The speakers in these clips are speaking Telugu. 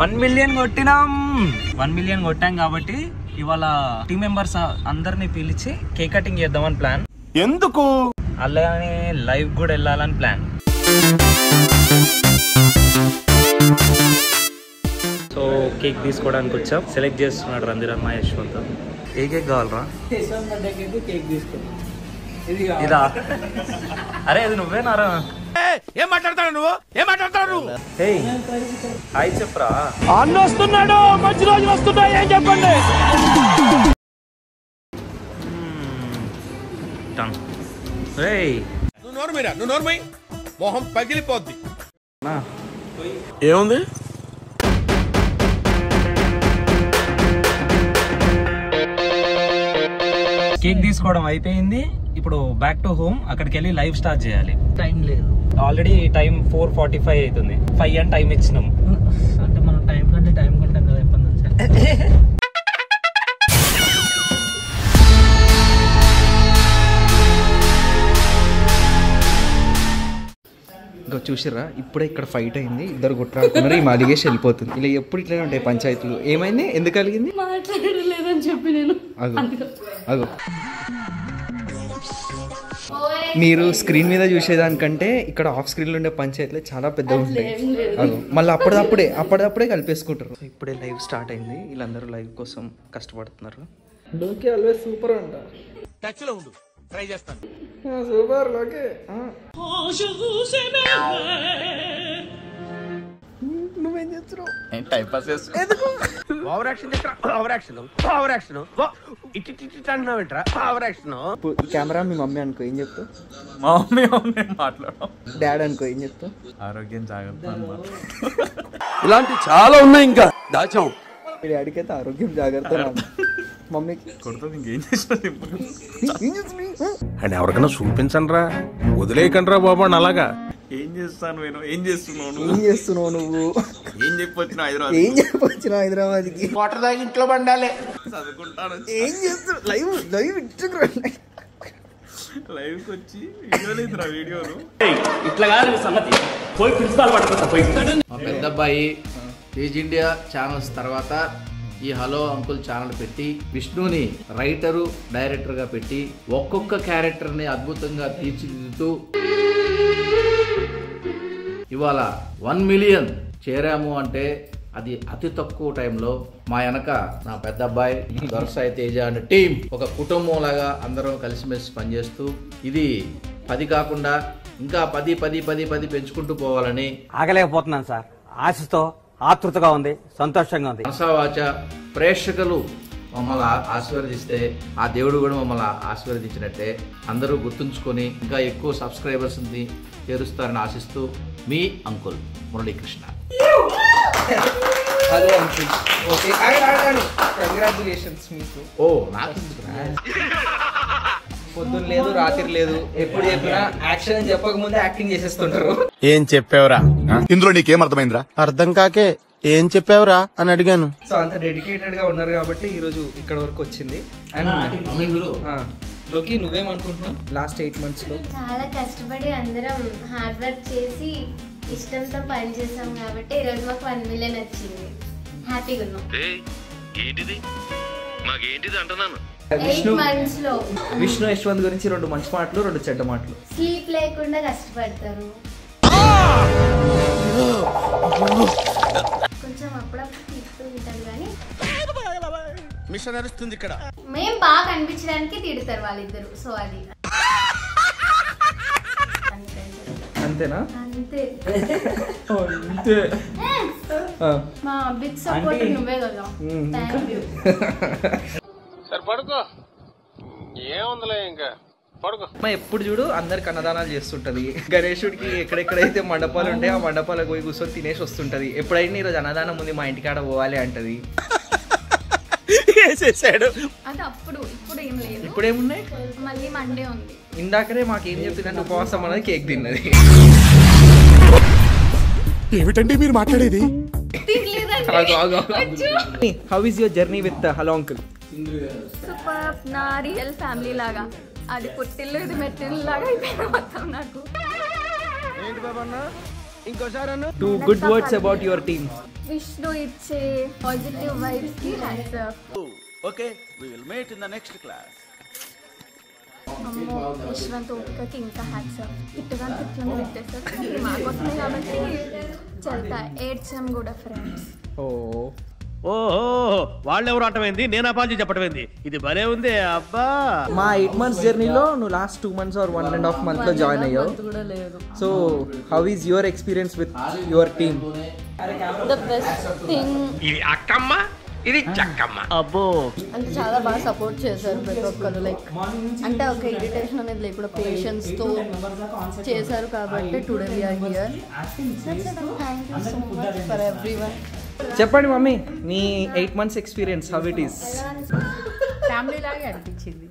1 మిలియన్ కొట్టినాం. 1 మిలియన్ కొట్టాం కాబట్టి ఇవాళ టీమ్ మెంబర్స్ అందరినీ పిలిచి కేక్ కటింగ్ చేద్దామని ప్లాన్. ఎందుకు? అలానే లైవ్ కూడా వెళ్ళాలని ప్లాన్. సో కేక్ తీసుకోవడానికి వచ్చాం. సెలెక్ట్ చేస్తున్నాడు రంధీర్ అన్న, యశ్వంత్. ఏ కేక్ కావాలరా? ఇదా? అరే ఇది నువ్వేనారా? ఏం మాట్లాడతాడు నువ్వు? ఏం మాట్లాడతాడు? హాయ్ చెప్పరా. అన్న వస్తున్నాడు, మంచి రోజులు వస్తున్నాయి, ఏం చెప్పండి. నువ్వు నోరు మీరా, నువ్వు నోరు మై, మొహం పగిలిపోద్ది. ఏముంది? కేక్ తీసుకోవడం అయిపోయింది. ఇప్పుడు బ్యాక్ టు హోమ్. అక్కడికి వెళ్ళి లైవ్ స్టార్ట్ చేయాలి. టైం లేదు, ఆల్రెడీ టైం 4:45 అవుతుంది. 5 అని టైం ఇచ్చినాం. అంటే మనం టైం కొంటాం కదా ఎప్పటి నుంచి. ఇంకా చూసిర్రా, ఇప్పుడే ఇక్కడ ఫైట్ అయింది, ఇద్దరు కొట్లాడుతున్నారు, ఈ మాదిగేసి వెళ్ళిపోతుంది. ఇలా ఎప్పుడు ఇట్లనే ఉంటాయి పంచాయతీలు. ఏమైంది, ఎందుకు కలిగింది? మాట్లాడలేదని చెప్పి నేను. అగో మీరు స్క్రీన్ మీద చూసేదానికంటే ఇక్కడ ఆఫ్ స్క్రీన్లో ఉండే పంచాయతీలు చాలా పెద్దగా ఉంటాయి. అగో మళ్ళీ అప్పటిదప్పుడే కలిపేసుకుంటారు. ఇప్పుడే లైవ్ స్టార్ట్ అయింది, వీళ్ళందరూ లైవ్ కోసం కష్టపడుతున్నారు. లోకే ఆల్వేస్ సూపర్ అంట. టచ్ లో ఉండు, ట్రై చేస్తాను. సూపర్ లోకే. నువ్వేం చేస్తున్నావు? టైం పాస్ చేస్తా. ఓవర్ యాక్షన్ చేస్తా. ఓవర్ యాక్షన్ ఇట్టి అంటున్నావేంట్రా? Over action. కెమెరా మీ మమ్మీ అనుకో, ఏం చెప్తావు? మా మమ్మీ మాట్లాడడం. డాడ్ అనుకో, ఏం చెప్తావు? ఆరోగ్యం జాగ్రత్త అన్నమాట. ఇలాంటి చాలా ఉన్నాయి, ఇంకా దాచాం. మీ డాడీకి అయితే ఆరోగ్యం జాగ్రత్త, మమ్మీకి కొడుతుంది. ఇంకేం చేసినా అని ఎవరికైనా చూపించండి రా, వదిలేయకండి రా బాబు అని. అలాగా ఏం చేస్తాను నేను? ఏం చేస్తున్నావు నువ్వు? ఏం చెప్పొచ్చినా హైదరాబాద్కి? వాటర్ దాగి ఇంట్లో బండాలే. చదువుకుంటాను. ఏం చేస్తున్నావు? లైవ్ లైవ్కి వచ్చి వీడియో లేదురా, వీడియోలు ఇట్లా కాదు సంగతి. పోయి ప్రిన్సిపాల్ పట్టుకుంటా పోయి. మా పెద్ద అబ్బాయి ఏజ్ ఇండియా ఛానల్స్ తర్వాత ఈ హలో అంకుల్ ఛానల్ పెట్టి విష్ణుని రైటరు డైరెక్టర్గా పెట్టి ఒక్కొక్క క్యారెక్టర్ని అద్భుతంగా తీర్చిదిద్దుతూ ఇవాళ 1 మిలియన్ చేరాము అంటే అది అతి తక్కువ టైంలో మా వెనక నా పెద్ద అబ్బాయి దొరసాయి తేజ అనే టీం ఒక కుటుంబం లాగా అందరం కలిసిమెలిసి పనిచేస్తూ ఇది 10 కాకుండా ఇంకా 10 పెంచుకుంటూ పోవాలని ఆగలేకపోతున్నాను సార్. ఆశతో ఆతృతగా ఉంది, సంతోషంగా ఉంది. మనసావాచ ప్రేక్షకులు మమ్మల్ని ఆశీర్వదిస్తే ఆ దేవుడు కూడా మమ్మల్ని ఆశీర్వదించినట్టే. అందరూ గుర్తుంచుకొని ఇంకా ఎక్కువ సబ్స్క్రైబర్స్ని చేరుస్తారని ఆశిస్తూ మీ uncle Muralikrishna. Hello uncle. Okay, congratulations మీకు. ఓ నాకు పొద్దున్న లేదు, రాత్రి లేదు, ఎప్పుడు చెప్పినా యాక్షన్ అని చెప్పక ముందే యాక్టింగ్ చేసేస్తుంటారు. ఏం చెప్పావురా? ఇందులో నీకేం అర్థమైందిరా? అర్థం కాకే ఏం చెప్పావురా అని అడిగాను. సో అంత డెడికేటెడ్ గా ఉన్నారు కాబట్టి ఈ రోజు ఇక్కడ వరకు వచ్చింది. అండ్ లోకి నువ్వేమనుకుంటున్నావు? లాస్ట్ 8 months లో చాలా కష్టపడి అందరం హార్డ్ వర్క్ చేసి ఇష్టంతో పని చేసాం కాబట్టి ఈ రోజు మాకు 1 మిలియన్ వచ్చింది. హ్యాపీగా ఉన్నాం. విష్ణు 8 months లో విష్ణు యశ్వంత్ గురించి 2 మంచి మాటలు, 2 చెడ్డ మాటలు. స్లీప్ లేకుండా కష్టపడతారు, కొంచెం అప్పుడప్పుడు తిడుతూ ఉంటారు కానీ మిషన్ నడుస్తుంది ఇక్కడ. మేము బాగా కనిపించడానికి తిడతారు వాళ్ళిద్దరు. సో అది అంతేనా? అంతే. అంతే. మా బిగ్ సపోర్ట్ నువ్వే కదా. Thank you. సరే పడుకో, ఏముందిలే ఇంకా పడుకో. ఎప్పుడు చూడు అందరికి అన్నదానాలు చేస్తుంటది. గణేశుడికి ఎక్కడెక్కడైతే మండపాలు ఉంటాయి ఆ మండపాలకు పోయి కూర్చొని తినేసి వస్తుంటది. ఎప్పుడైనా ఈరోజు అన్నదానం ఉంది మా ఇంటికాడ పోవాలి అంటది. అది అప్పుడు, ఇప్పుడు ఏం లేదు. ఇప్పుడేమున్నాయి? మళ్ళీ మండే ఉంది. ఇందాకనే మాకేం చెప్తుందంటే ఉపవాసం అనేది కేక్ తిన్నది. ఏమిటండి మీరు మాట్లాడేది? How is your journey with hello uncle? Super. నా రియల్ ఫ్యామిలీ లాగా. అది పుట్టిల్లు, ఇది మెట్టిల్లు లాగా అయిపోయింది మొత్తం నాకు. ఏంటి బాబన్నా ఇంకోసారి 2 good words about your team. Vishnu ఇచ్చే పాజిటివ్ వైబ్స్ కి hats off. Okay we will meet in the next class. అమ్మో యశ్వంత్ ఓపికకి ఇంకా హ్యాట్స్ ఆఫ్. తిట్టగానే తిట్లను పెట్టేస్తారు మాకోసమే కాబట్టి చల్తా ఏడ్చాం కూడా ఫ్రెండ్స్. ఓహో వాళ్ళెవరు అంటమైంది, నేను అపాంజీ చెప్పటమైంది. ఇది భలే ఉంది అబ్బా. మా 8 months జర్నీలో నువ్వు లాస్ట్ 2 months or 1.5 months లో జాయిన్ అయ్యావు. So how is your experience with your team? The best thing. ఇది అక్కమ్మ, ఇది చక్కమ్మ. అబ్బో అంటే చాలా బాగా సపోర్ట్ చేశారు ప్రతి ఒక్కరు. లైక్ అంటే ఒక ఇరిటేషన్ అనేది లేకుండా పేషెన్స్ తో చేశారు కాబట్టి today we are here. Thank you so much for everyone. చెప్పండి మమ్మీ, మీ 8 months experience how it is? Family లాగే అనిపించింది.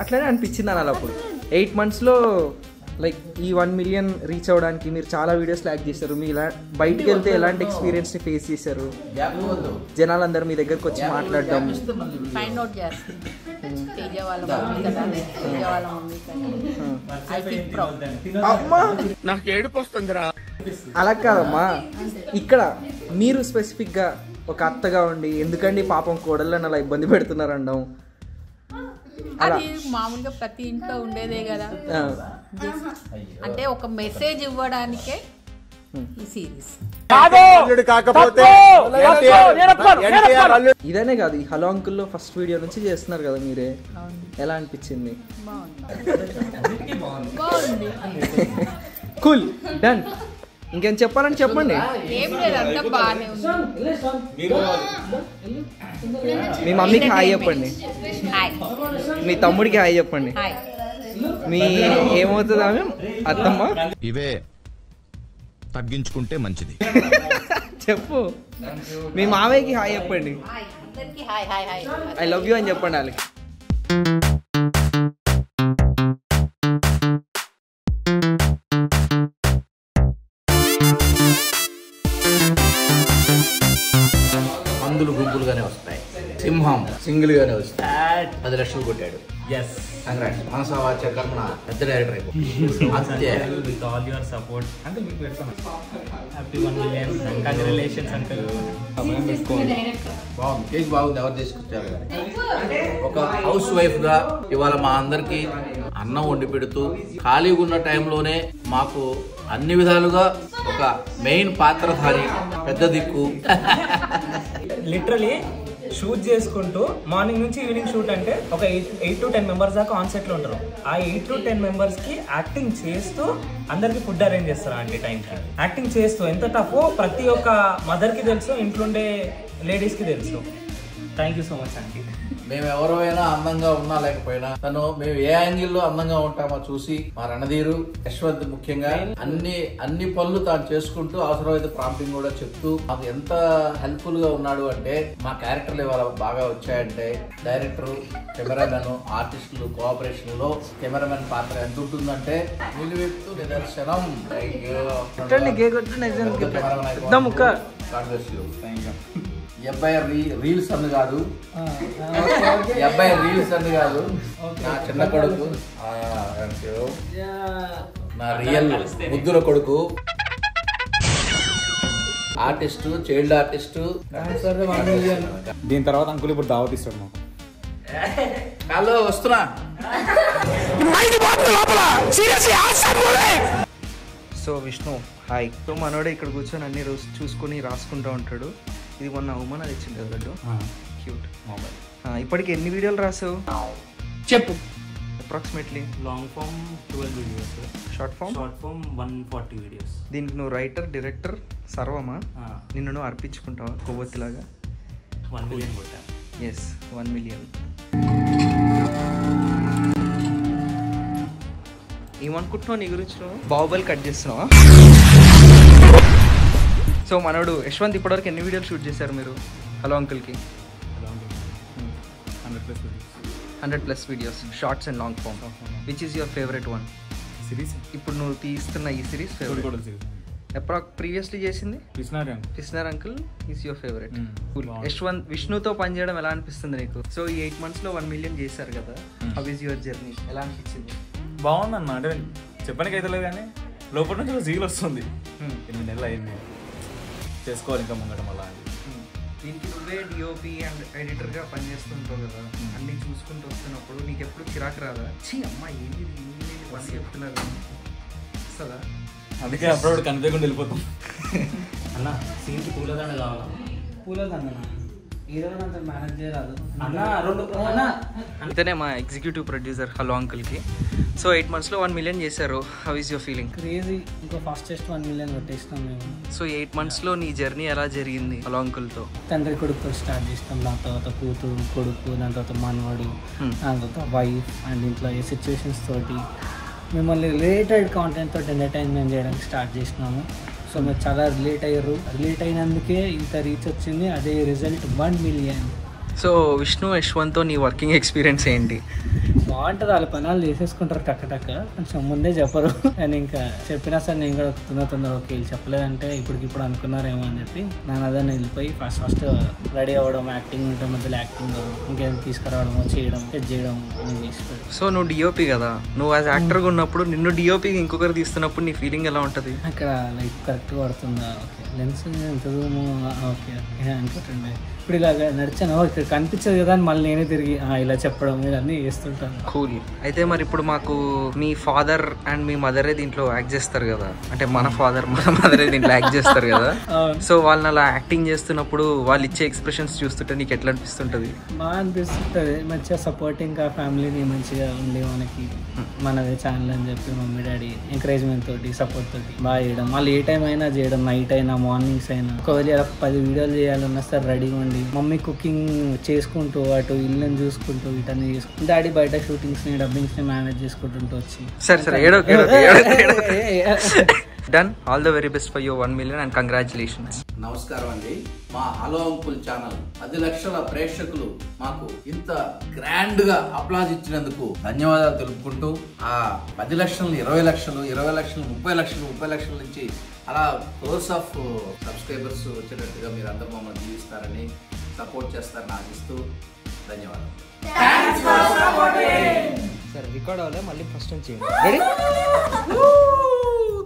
అట్లానే అనిపించింది అనాలి. అప్పుడు 8 monthsలో లైక్ ఈ 1 million రీచ్ అవ్వడానికి మీరు చాలా వీడియోస్ లాక్ చేశారు. మీ బయటికి వెళ్తే ఎలాంటి ఎక్స్పీరియన్స్ని ఫేస్ చేశారు? జనాలందరూ మీ దగ్గరకు వచ్చి మాట్లాడడం, ఫైండ్ అవుట్ చేస్తుంది. తేజ వాళ్ళ మమ్మీ కదా, తేజ వాళ్ళ మమ్మీ కదా. I feel proud. అమ్మా నాకు ఏడుపు వస్తుందిరా. అలా కాదమ్మా, ఇక్కడ మీరు స్పెసిఫిక్గా ఒక అత్తగా ఉండి ఎందుకండి పాపం కోడళ్ళని అలా ఇబ్బంది పెడుతున్నారు అనడం, అది మామూలుగా ప్రతి ఇంట్లో ఉండేదే కదా. అంటే ఒక మెసేజ్ ఇవ్వడానికే ఈ సిరీస్. ఇదనే కాదు, ఈ హలో అంకుల్లో ఫస్ట్ వీడియో నుంచి చేస్తున్నారు కదా మీరే, ఎలా అనిపించింది? బాగుంది. Cool, done. ఇంకేం చెప్పాలని చెప్పండి. ఏం లేదు, అంతా బాగానే ఉంది. మీ మమ్మీకి హాయ్ చెప్పండి, మీ తమ్ముడికి హాయ్ చెప్పండి. మీ ఏమవుతుంది ఆమె అత్తమ్మ? ఇవే తగ్గించుకుంటే మంచిది. చెప్పు. మీ మావయ్యకి హాయ్ చెప్పండి. ఐ లవ్ యూ అని చెప్పండి వాళ్ళకి. మందులు గుంపులుగానే వస్తాయి, సింహం సింగిల్ గానే వస్తాయి. 10 లక్షలు కొట్టాడు. కంగ్రాట్స్. మనసావాచ కర్మణ పెద్ద డైరెక్టర్ అయిపోయింది. విత్ ఆల్ యువర్ సపోర్ట్ అంటే మీకు పెడతాను. Happy 1 million. Congratulations uncle. బాగుంది, కేక్ బాగుంది. ఎవరు తీసుకొచ్చారు? ఒక హౌస్ వైఫ్ గా ఇవాళ మా అందరికి అన్నం వండి పెడుతూ ఖాళీగా ఉన్న టైంలోనే మాకు అన్ని విధాలుగా ఒక మెయిన్ పాత్రధారి, పెద్ద దిక్కు. లిటరలీ షూట్ చేసుకుంటూ మార్నింగ్ నుంచి ఈవినింగ్ షూట్ అంటే ఒక 8 to 10 members దాకా ఆన్ సెట్ లో ఉంటారు. ఆ 8 to 10 members కి యాక్టింగ్ చేస్తూ అందరికి ఫుడ్ అరేంజ్ చేస్తారు. అంటే టైంకి యాక్టింగ్ చేస్తూ ఎంత టఫో ప్రతి ఒక్క మదర్ కి తెలుసు, ఇంట్లో ఉండే లేడీస్ కి తెలుసు. Thank you so much aunty. మేము ఎవరైనా అందంగా ఉన్నా లేకపోయినా మేము ఏ యాంగిల్లో అందంగా ఉంటామో చూసి మా రణధీరు యశ్వంత్ ముఖ్యంగా అన్ని పనులు తాను చేసుకుంటూ అవసరమైతే ప్రాంప్టింగ్ కూడా చెప్తూ మాకు ఎంత హెల్ప్ఫుల్ గా ఉన్నాడు అంటే, మా క్యారెక్టర్లు ఇవాళ బాగా వచ్చాయంటే డైరెక్టర్, కెమెరామెన్, ఆర్టిస్టులు కోఆపరేషన్ లో కెమెరామెన్ పాత్ర ఎంత ఉంటుందంటే నిలువెత్తు నిదర్శనం. ఈ అబ్బాయి రీల్స్ అని కాదు, నా చిన్న కొడుకు, నా రియల్ ముద్దుల కొడుకు, ఆర్టిస్టు, చైల్డ్ ఆర్టిస్టు. దీని తర్వాత అంకుల్ ఇప్పుడు దావత్ ఇస్తాడు మాకు. హలో, వస్తున్నా. So Vishnu hi. సో మనోడే ఇక్కడ కూర్చొని అన్ని రోజు చూసుకొని రాసుకుంటూ ఉంటాడు. ఇది మొన్న ఉమన్ అది ఇచ్చింది కదా, క్యూట్ మొబైల్. ఇప్పటికి ఎన్ని వీడియోలు రాసావు చెప్పు? Approximately long form 12 videos, short form 140 videos. దీనికి నువ్వు రైటర్, డైరెక్టర్ సర్వమా? నిన్ను నువ్వు అర్పించుకుంటావా కొవ్వొత్తిలాగా? 1 million కొట్టా. Yes, 1 million. ఏమనుకుంటున్నావు నీ గురించి? నువ్వు బాహుబలి కట్ చేస్తున్నావా? సో మనోడు యశ్వంత్ ఇప్పటివరకు ఎన్ని వీడియోలు షూట్ చేశారు మీరు హలో అంకుల్కి? 100+ videos, shorts and long form. Which is your favourite one series? ఇప్పుడు నువ్వు తీస్తున్న ఈ సిరీస్ ఫేవరెట్? ప్రీవియస్లీ చేసింది కృష్ణార్ uncle is your favourite. Yashwant, విష్ణుతో పనిచేయడం ఎలా అనిపిస్తుంది నీకు? సో ఈ 8 monthsలో 1 million చేశారు కదా, హౌ ఈజ్ యువర్ జర్నీ? ఎలా అనిపించింది? బాగుందన్న, అంటే చెప్పడానికి అయితే లేదు కానీ లోపల నుంచి జీల్ వస్తుంది. 8 నెలలు అయింది. చేసుకోవాలి ఇంకా ముంగట మళ్ళీ. దీనికి నువ్వే డిఓపి అండ్ ఎడిటర్గా పనిచేస్తుంటావు కదా, అన్నీ చూసుకుంటూ వస్తున్నప్పుడు నీకు ఎప్పుడు చిరాకు రాదా? చీ అమ్మా ఏంటి పని చెప్తున్నారు వస్తుందా? అందుకే అప్పుడు కనిపించకుండా వెళ్ళిపోతాం. అన్న సీన్కి పూలదండ కావాలా? పూలదండ ఈరోజు అంత మేనేజ్ చేయరాదు అన్న 2 అంతేనే మా ఎగ్జిక్యూటివ్ ప్రొడ్యూసర్ హలో అంకుల్కి. సో 8 monthsలో 1 million చేశారు. How is your feeling? Crazy. ఇంకో ఫాస్టెస్ట్ 1 million కొట్టేసినాం మేము. సో 8 monthsలో నీ జర్నీ ఎలా జరిగింది హలో అంకుల్తో? తండ్రి కొడుకుతో స్టార్ట్ చేసినాం, దాని తర్వాత కూతురు కొడుకు, దాని తర్వాత మనవాడు, దాని తర్వాత వైఫ్ అండ్ ఇంట్లో ఏ సిచ్యువేషన్స్ తోటి మిమ్మల్ని రిలేటెడ్ కాంటెంట్ తోటి ఎంటర్టైన్మెంట్ చేయడానికి స్టార్ట్ చేసినాము. సో మీరు చాలా రిలేట్ అయినందుకే ఇంత రీచ్ వచ్చింది. అదే రిజల్ట్ 1 million. సో విష్ణు యశ్వంత్తో నీ వర్కింగ్ ఎక్స్పీరియన్స్ ఏంటి? బాగుంటుంది, వాళ్ళ పనాలు చేసేసుకుంటారు టక్క కొంచెం ముందే చెప్పరు. నేను ఇంకా చెప్పినా సార్ నేను కూడా తొందర ఓకే వీళ్ళు చెప్పలేదంటే ఇప్పుడు అనుకున్నారేమో అని చెప్పి నేను అదే వెళ్ళిపోయి ఫస్ట్ రెడీ అవ్వడం, యాక్టింగ్ ఉంటే మధ్యలో యాక్టింగ్ ఇంకేం తీసుకురావడము చేయడం చేయడం నేను చేసిపోయాడు. సో నువ్వు డిఓపి కదా, నువ్వు యాజ్ యాక్టర్గా ఉన్నప్పుడు నిన్ను డిఓపి ఇంకొకరు తీస్తున్నప్పుడు నీ ఫీలింగ్ ఎలా ఉంటుంది? అక్కడ లైక్ కరెక్ట్గా పడుతుందా, ఓకే లెన్స్ ఎంత జూము, ఓకే అనుకుంటుండే. ఇప్పుడు ఇలాగ నడిచాను ఇక్కడ కనిపించదు కదా అని మళ్ళీ నేనే తిరిగి ఇలా చెప్పడం ఇవన్నీ చేస్తుంటాను. కూల్. అయితే మరి ఇప్పుడు మాకు మీ ఫాదర్ అండ్ మీ మదరే దీంట్లో యాక్ట్ చేస్తారు కదా, అంటే మన ఫాదర్ మన మదరే దీంట్లో యాక్ట్ చేస్తారు కదా. సో వాళ్ళని అలా యాక్టింగ్ చేస్తున్నప్పుడు వాళ్ళు ఇచ్చే ఎక్స్ప్రెషన్స్ చూస్తుంటే నీకు ఎట్లా అనిపిస్తుంటుంది? బాగా అనిపిస్తుంటుంది, మంచిగా సపోర్టింగ్ ఆ ఫ్యామిలీని మంచిగా ఉండి మనకి మనదే ఛానల్ అని చెప్పి మమ్మీ డాడీ ఎంకరేజ్మెంట్ తోటి సపోర్ట్ తోటి బాగా చేయడం. వాళ్ళు ఏ టైం అయినా చేయడం, నైట్ అయినా మార్నింగ్స్ అయినా. ఒకవేళ 10 వీడియోలు చేయాలన్నా సరే రెడీగా ఉండి మమ్మీ కుకింగ్ చేసుకుంటూ అటు ఇల్లుని చూసుకుంటూ వీటన్నీ చేసుకుంటూ డాడీ బయట షూటింగ్స్ ని డబ్బింగ్స్ ని మేనేజ్ చేసుకుంటూ వచ్చి సరే done. All the very best for your 1 million and congratulations. నమస్కారం అండి. మా హలో అంకుల్ ఛానల్ 10 లక్షల ప్రేక్షకులు మాకు ఇంత గ్రాండ్ గా అప్లాజ్ ఇచ్చినందుకు ధన్యవాదాలు తెలుపుకుంటూ ఆ 10 లక్షలు 20 లక్షలు 20 లక్షలు 30 లక్షలు 30 లక్షల నుంచి అలా కోర్స్ ఆఫ్ సబ్స్క్రైబర్స్ వచ్చేటట్టుగా మీరు అందరూ మమ్మల్ని జీవిస్తారని సపోర్ట్ చేస్తారని ఆశిస్తూ ధన్యవాదాలు. సరే రికార్డ్ అవ్వలే, మళ్ళీ ఫస్ట్ నుంచి ready?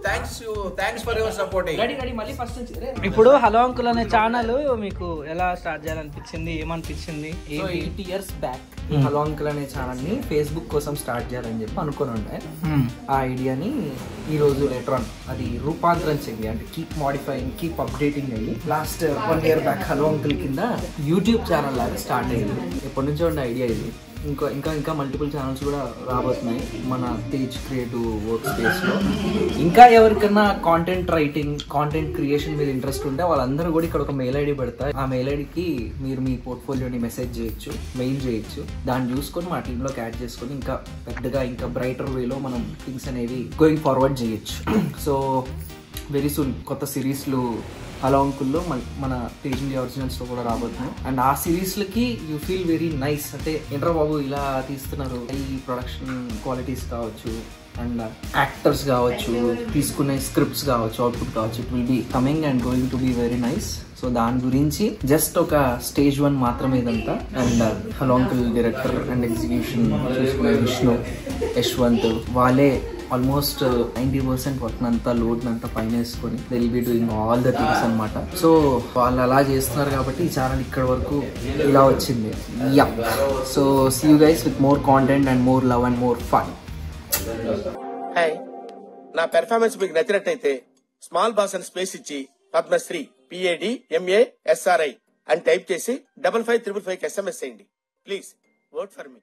Thanks for your supporting. Ready మళ్ళీ ఫస్ట్ నుంచి. ఇప్పుడు హలో అంకుల్ అనే ఛానల్ మీకు ఎలా స్టార్ట్ చేయాలనిపించింది, ఏమనిపించింది? 8 years బ్యాక్ హలో అంకుల్ అనే ఛానల్ ని ఫేస్బుక్ కోసం స్టార్ట్ చేయాలని చెప్పి అనుకుని ఉండే. ఆ ఐడియాని ఈ రోజు లేటర్ ఆన్ అది రూపాంతరం చెంది, అంటే కీప్ మాడిఫైయింగ్ కీప్ అప్డేటింగ్ అయ్యి last 1 year back hello uncle కింద యూట్యూబ్ ఛానల్ లాగా స్టార్ట్ అయ్యింది. ఎప్పటి నుంచో ఉండే ఐడియా ఇది. ఇంకా మల్టిపుల్ ఛానల్స్ కూడా రాబోతున్నాయి మన తేజ్ క్రియేటివ్ వర్క్ స్పేస్లో. ఇంకా ఎవరికైనా కాంటెంట్ రైటింగ్, కాంటెంట్ క్రియేషన్ మీద ఇంట్రెస్ట్ ఉంటే వాళ్ళందరూ కూడా ఇక్కడ ఒక మెయిల్ ఐడి పెడతారు. ఆ మెయిల్ ఐడికి మీరు మీ పోర్ట్ఫోలియోని మెసేజ్ చేయొచ్చు, మెయిల్ చేయొచ్చు. దాన్ని చూసుకొని మా టీంలోకి యాడ్ చేసుకొని ఇంకా పెద్దగా ఇంకా బ్రైటర్ వేలో మనం థింగ్స్ అనేవి గోయింగ్ ఫార్వర్డ్ చేయొచ్చు. సో వెరీ సూన్ కొత్త సిరీస్లు హలో అంకుల్లో మన తేజ్ ఇండియా ఒరిజినల్స్లో కూడా రాబోతున్నాయి. అండ్ ఆ సిరీస్లకి యూ ఫీల్ వెరీ నైస్, అంటే ఏంట్రా బాబు ఇలా తీస్తున్నారు, ఈ ప్రొడక్షన్ క్వాలిటీస్ కావచ్చు అండ్ యాక్టర్స్ కావచ్చు, తీసుకునే స్క్రిప్ట్స్ కావచ్చు, అవుట్పుట్ కావచ్చు, it will be coming and going to be very nice. So దాని గురించి జస్ట్ ఒక స్టేజ్ 1 మాత్రమే ఇదంతా. And hello uncle director and execution చూసుకునే విష్ణు యశ్వంత్ వాళ్ళే ఆల్మోస్ట్ 90% వర్క్ అంతా లోడ్ అంతా పైన వేసుకొని they will be doing all the things అనమాట. సో వాళ్ళు అలా చేస్తున్నారు కాబట్టి ఈ ఛానల్ ఇక్కడ వరకు ఇలా వచ్చింది. Yeah, so see you guys with more content and more love and more fun. Hi, నా పెర్ఫార్మెన్స్ మీకు నచ్చినట్టయితే స్మాల్ బాస్ అని స్పేస్ ఇచ్చి పద్మశ్రీ PADMASRI అని టైప్ చేసి 5555 SMS చేయండి. Please vote for me.